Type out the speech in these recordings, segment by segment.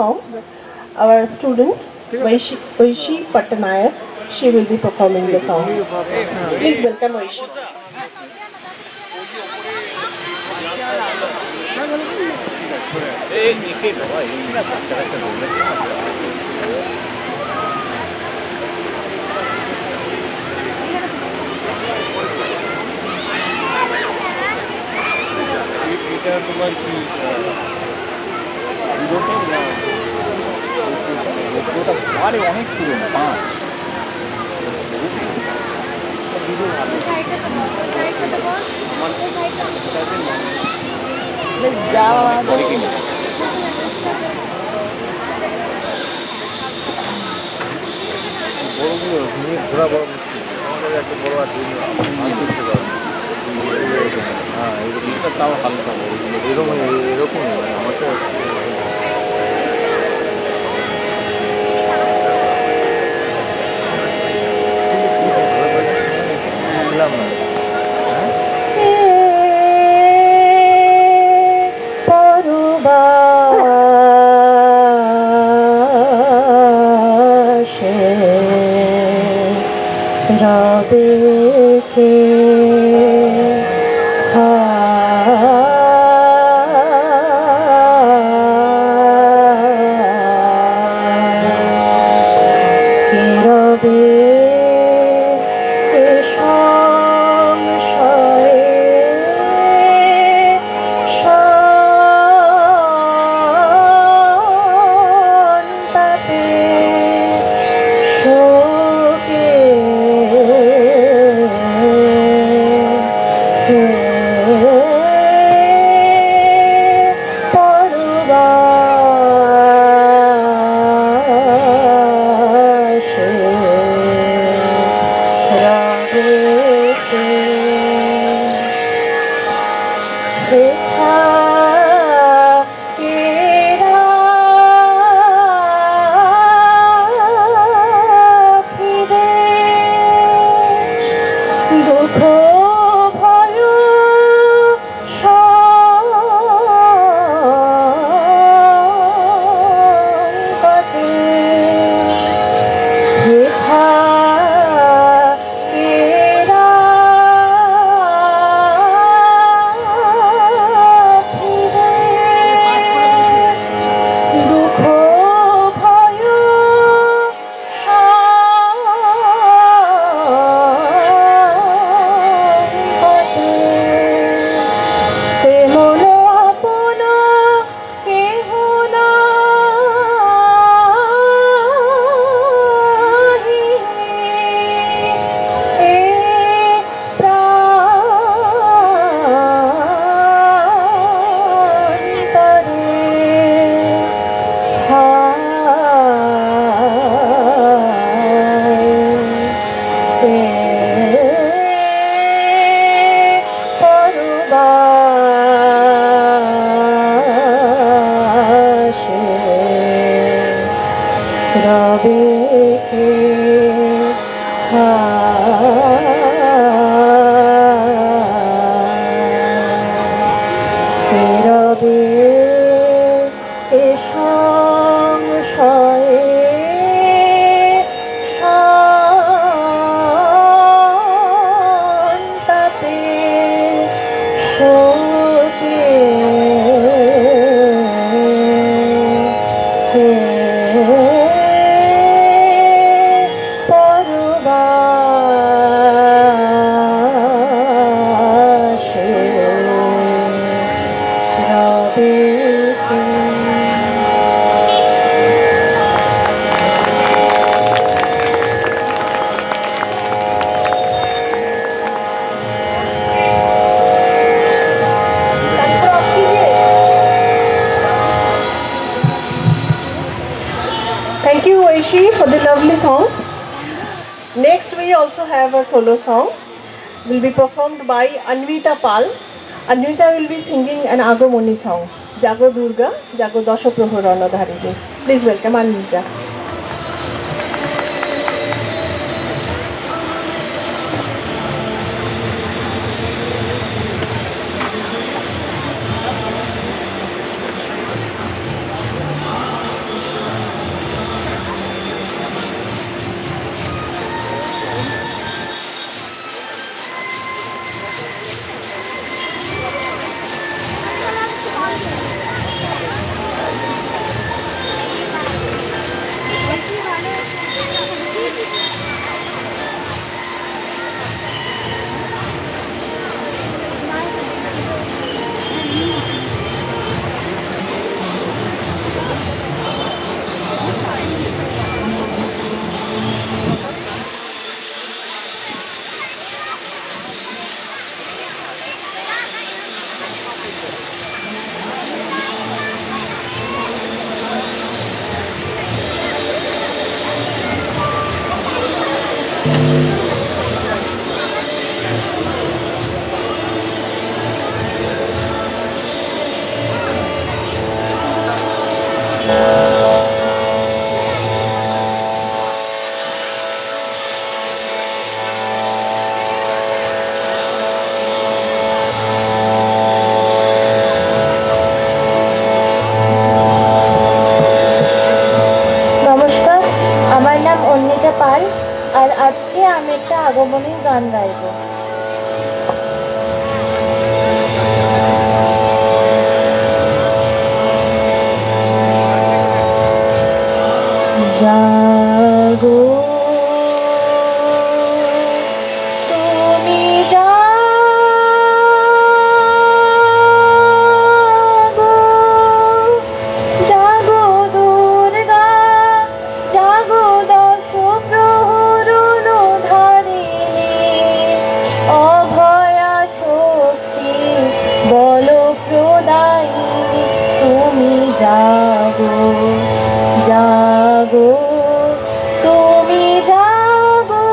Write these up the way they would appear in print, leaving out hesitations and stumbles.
song. Our student Oishi Pattanayak, she will be performing the song. Please welcome Oishi. এটা তোমার কি ওটা আরে অনেক পুরনো 5 বড়গুলো ঘোরা বড় মুশকিল আমাদের একটা বড় আছে হ্যাঁ এরকমটা তাও হালকা এরকম আমার তো ছিলাম না রবেকে Thank you, Oishi, for the lovely song. Next, we also have a solo song. Will be performed by Anvita Pal. Anvita will be singing an Agomoni song, Jago Durga, Jago Dasha Prohorana Dharine. Please welcome Anvita. আগমনী গান গাইব। জাগো তুমি জাগো, জাগো দুর্গা, জাগো দশ প্রহরণ ধারিণী, অভয়া শক্তি বল প্রদায়িনী, তুমি জাগো, জাগো তুমি জাগো,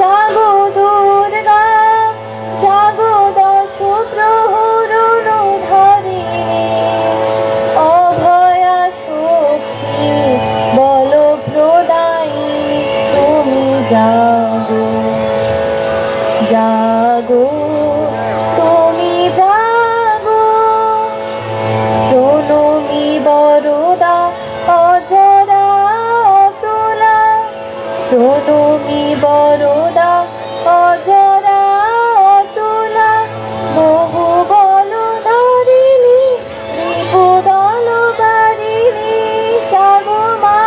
জাগো দুর্গা, জাগো দশ প্রহরণ ধারিণী, অভয়া শক্তি বল প্রদায়িনী, তুমি জাগো, জাগো তুমি জাগো, প্রণমী বরদা অজরা অতুলা, প্রণমী বরদা অজরা অতুলা, বহু বল ধারিণী, রিপু দল বারিণী, জাগো মা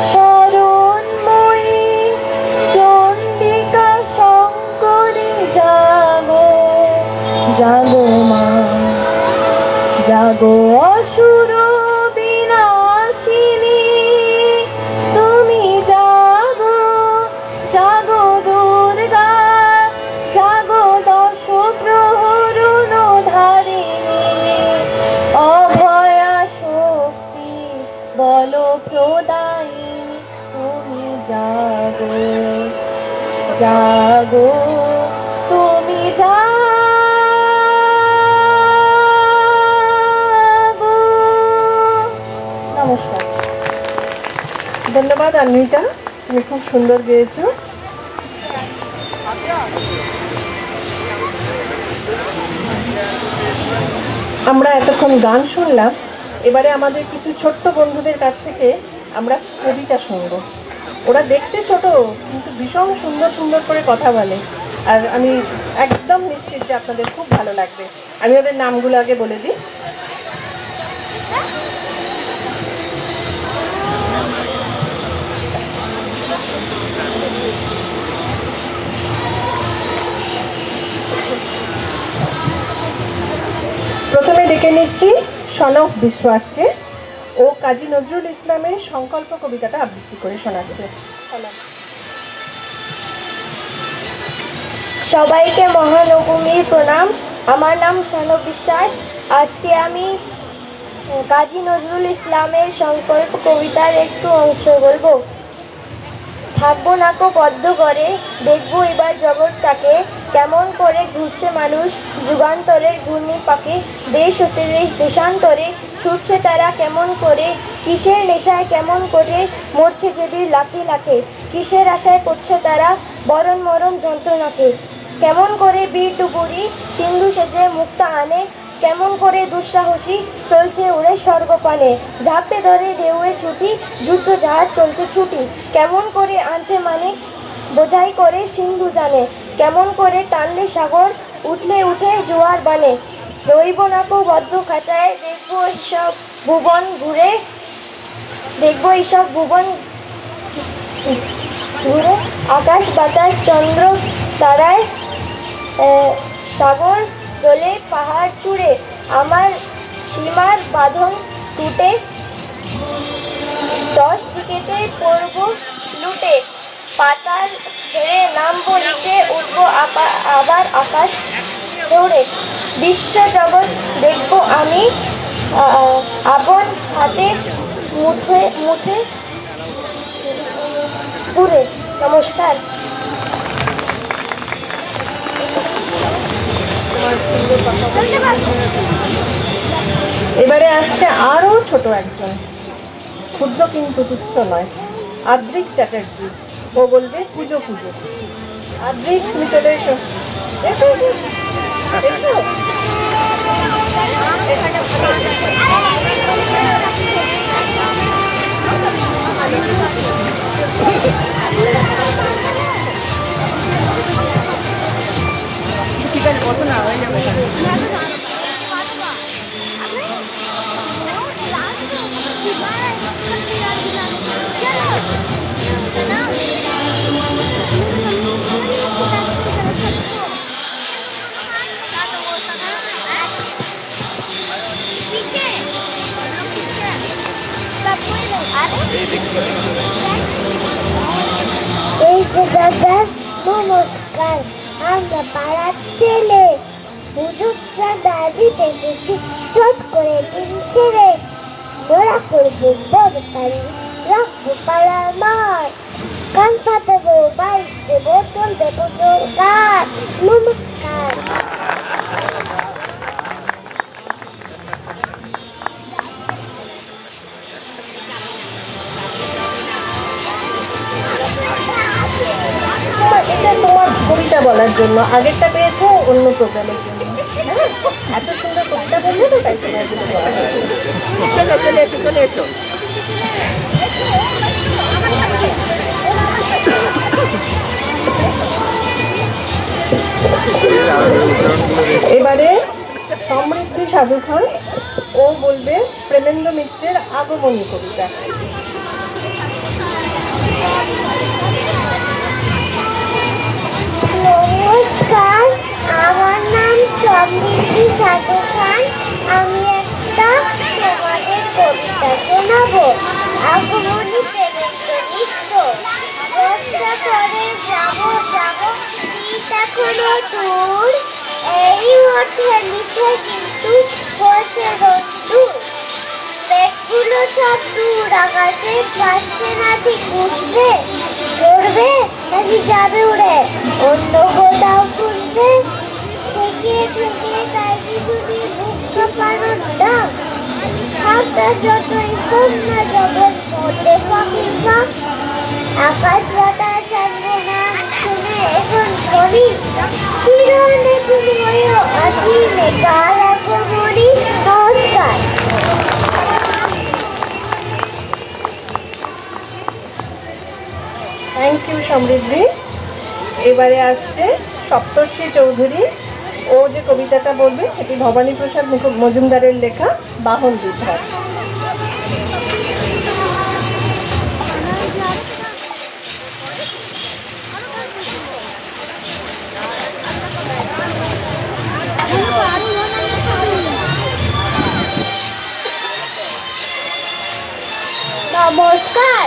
শরণময়ী, চণ্ডিকা শঙ্করী, জাগো, জাগো মা, জাগো অসুর বিনাশিনী, তুমি জাগো, জাগো দুর্গা, জাগো দশ প্রহরণ ধারিণী, অভয়া শক্তি বল প্রদায়িনী, তুমি জাগো, জাগো তুমি জাগো। নমস্কার। ধন্যবাদ অন্বিতা, তুমি খুব সুন্দর গেয়েছো। আমরা এতক্ষণ গান শুনলাম, এবারে আমাদের কিছু ছোট্ট বন্ধুদের কাছ থেকে আমরা কবিতা শুনবো। ওরা দেখতে ছোট কিন্তু ভীষণ সুন্দর সুন্দর করে কথা বলে, আর আমি একদম নিশ্চিত যে আপনাদের খুব ভালো লাগবে। আমি ওদের নামগুলো আগে বলে দিই। প্রথমে ডেকে নিচ্ছি সনক বিশ্বাসকে, ও কাজী নজরুল ইসলামের সংকল্প কবিতাটা আবৃত্তি করে শোনাচ্ছে। সবাইকে মহানবমীর প্রণাম। আমার নাম সনক বিশ্বাস। আজকে আমি কাজী নজরুল ইসলামের সংকল্প কবিতার একটু অংশ বলবো। থাকবো নাকো বদ্ধ করে, দেখবো এবার জগৎটাকে, কেমন করে ঘুরছে মানুষ যুগান্তরের ঘূর্ণি পাকে, দেশ হতে দেশ দেশান্তরে ছুটছে তারা কেমন করে, কিসের নেশায় কেমন করে মরছে যেবির লাখে লাখে, কিসের আশায় করছে তারা বরণ মরণ যন্ত্রণাকে, কেমন করে বীর ডুবুরি সিন্ধু সেজে মুক্তা আনে, কেমন করে দুঃসাহসী চলছে উড়ে স্বর্গপানে, ঝাঁপে ধরে ঢেউয়ে ছুটি যুদ্ধ জাহাজ চলছে ছুটি, কেমন করে আনছে মানে বোঝাই করে সিন্ধু জানে, কেমন করে টানলে সাগর উঠলে উঠে জোয়ার বানে, রইব নাকো বদ্ধ খাঁচায়, দেখবো এইসব ভুবন ঘুরে, দেখবো এইসব ভুবন ঘুরে, আকাশ বাতাস চন্দ্র তারায়, সাগর জলে পাহাড় চূড়ে, আমার সীমার বাঁধন টুটে, 10 দিকেতে পড়ব লুটে, পাতাল ধরে নামবো নিচে, উঠবো আবার আকাশ ধরে, বিশ্ব জগৎ দেখবো আমি আপন হাতে মুঠে মুঠে পুরে। নমস্কার। এবারে আসছে আরও ছোট একজন, ক্ষুদ্র কিন্তু তুচ্ছ নয়, আদ্রিক চ্যাটার্জি। ও বলবে পুজো পুজো। আদ্রিক, তুমি চলে এসো। এসো, এসো। এই যে দাদা, নমস্কার। আমরা পাড়ার ছেলে হুজুরটা দাঁড়িয়ে এসেছি চট করে দিন ছেড়ে। ওরা করবো বড় পারি, রাখবো পাড়ার মাঠ, কান পাতাবো, বাইক দেবো, চলবে প্রচুর কাজ। নমস্কার। এটা তোমার কবিতা বলার জন্য, আগেরটা পেয়েছো অন্য প্রোগ্রামের জন্য। হ্যাঁ, এত সুন্দর কবিতা বললে তো তাই তোমার জন্য বলা হয়েছে। চলে এসো চলে এসো। এবারে সমৃদ্ধি সাধু খান ও বলবে প্রেমেন্দ্র মিত্রের আগমনী কবিতা। নমস্কার, আমার নাম সমৃদ্ধি সাধু খান। আমি একটা তোমাদের কবিতা শোনাবো। আগমনী প্রেমেন্দ্র মিত্র। বর্ষা করে যাবো যাবো, শীত এখনো দূর, এই ওঠে লিখে কিন্তু হয়েছে রোদ্দুর। মেঘগুলো সব দূর আকাশে, পাচ্ছে না ঠিক বুঝতে, চড়বে নাকি যাবে উড়ে অন্য কোথাও খুঁজতে। থেকে থেকে তাই কিছুদিন বুক কাঁপানোর ডাক, হাতটা যতই কম না যখন পড়লে পাখির পাক। আকাশ বাতাস জানবো না শুনে এখন বলি, চিরনে তুমি হয়েও আছি মেঘার আগমনী। নমস্কার। থ্যাংক ইউ সমৃদ্ধি। এবারে আসছে সপ্তর্ষি চৌধুরী। ও যে কবিতাটা বলবে সেটি ভবানী প্রসাদ মজুমদারের লেখা বাহন বিভ্রাট। নমস্কার।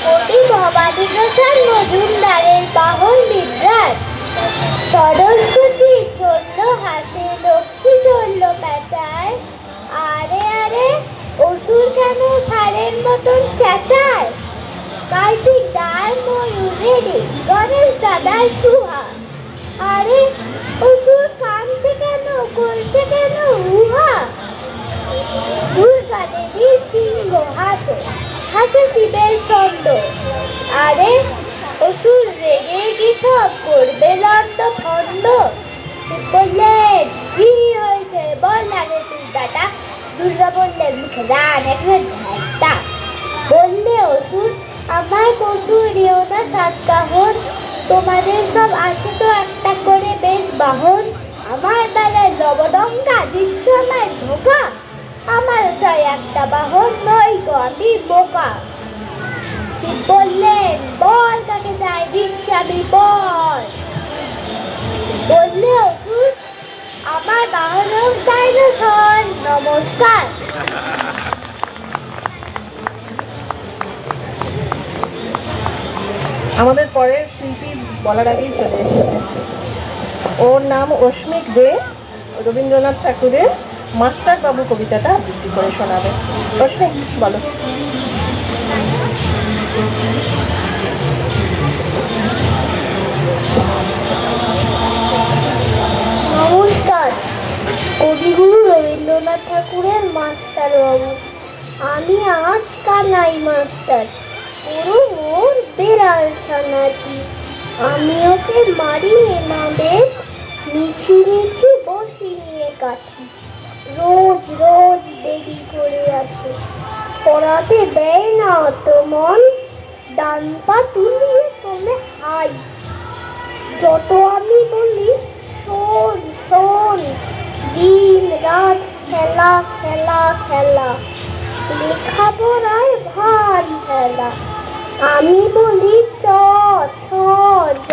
কবি ভবানী প্রসাদ মজুমদারের বাহন বিভ্রাট। সরস্বতী চলল হাসে, লক্ষ্মী চলল পেঁচায়, আরে আরে অসুর কেন ষাঁড়ের মতন চেঁচায়। কার্তিক দার ময়ূর রেডি, গণেশ দাদার সুহা, আরে অসুর কাঁদছে কেন, করছে কেন উহা। দুর্গা দেবীর সিংহ হাসে, হাসে শিবের ছন্দ, আরে অসুর রেগে কি সব করবে লন্ড ফন্ড। বললেন কি হয়েছে বল লাগে তুই বেটা, দুর্গা বললেন মুখে রান একবার ঢাকটা। বললে অসুর আমায় কসুরিও না সাতকাহন, তোমাদের সব আছে তো একটা করে বেশ বাহন। আমার বেলায় লবডঙ্কা দিচ্ছ আমায় ধোকা, আমার চাই একটা বাহন, নই গো আমি বোকা। শিব বললেন বল কাকে চাই দিচ্ছি আমি বল। বললে অসুর আমার বাহন চাই না ধন। নমস্কার। আমাদের পরের শিল্পী বলার আগেই চলে এসেছে। ওর নাম অস্মিক দে, রবীন্দ্রনাথ ঠাকুরের মাস্টার বাবু কবিতাটা আবৃত্তি করে শোনাবে। অস্মিক বলো। নমস্কার। কবিগুরু রবীন্দ্রনাথ ঠাকুরের মাস্টার বাবু। আমি আজ কানাই মাস্টার, পুরো মোর বেড়াল ছানাটি। আমি ওকে মারি নেমাবে, মিছি মিছি বসি নিয়ে কাঠি। রোজ রোজ দেরি করে আসে, পড়াতে দেয় না অত মন, ডান পা তুলিয়ে তোলে হাই। যত আমি বলি শোন শোন, দিন রাত খেলা খেলা খেলা। লেখাপড়ায় ভারী হেলা। আমি বলি চ ছ জ